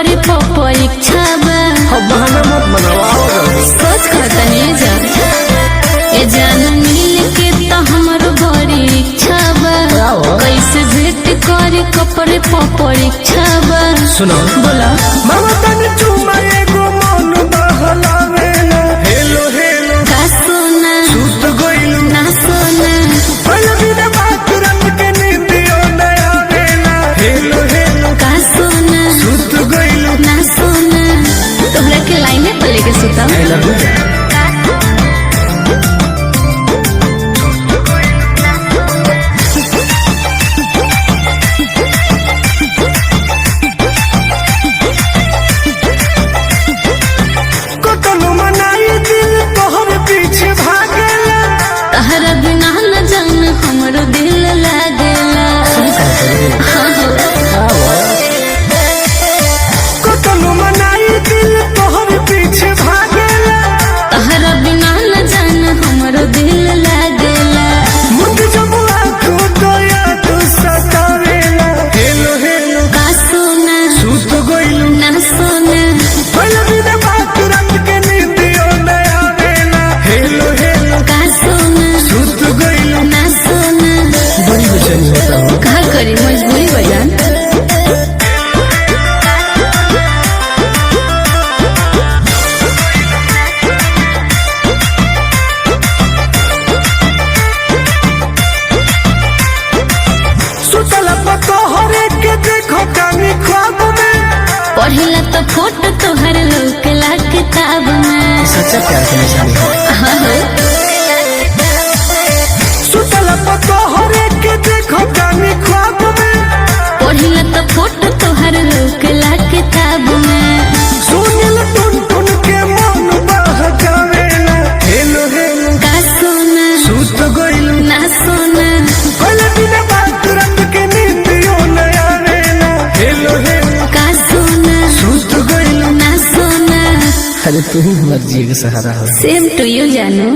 करे परीक्षा बा। बहाना मत बनाओ, सोच खतनी जा ए जान मिल के तो हमरो बड़ी इच्छा बा। कैसे भेंट करे कपड़े परीक्षा बा। सुनो बोला मामा तने चुमा एगो मन बहलावेला। हेलो हेलो का सोना सुत गइलू ना सोना पहले बिना बात रंग के नींदियो न आवेला। हेलो हेलो का सोना सुत गइलू ना सोना तोहरा के लाइने पर लेके सुता। I love you। तहरा बिना न जान हमरो दिल लागेला। तहरा बिना न जान हमरो दिल लागेला। हेलो हेलो का सोना सुत गइलू ना सोना पहले बिना बात रंग के नींदियो न आवेला। हेलो हेलो का सोना सुत गइलू ना सोना बड़ी बेचैनी होता हूँ। का करी मजबूरी बजान। पढ़ेला तो फोटो तोहर लौकेला किताब में। सच्चा प्यार की निशानी है। हाँ हो पढ़ेला तो फोटो तोहर लौकेला किताब में। हेलो हेलो का सोना सुत गइलू ना सोना पहले बिना बात रंग के नींदियो न आवेला। हेलो हेलो का सोना सुत गइलू ना सोना अरे तू ही मर्जी का सहारा हो। सेम टू यू जानू।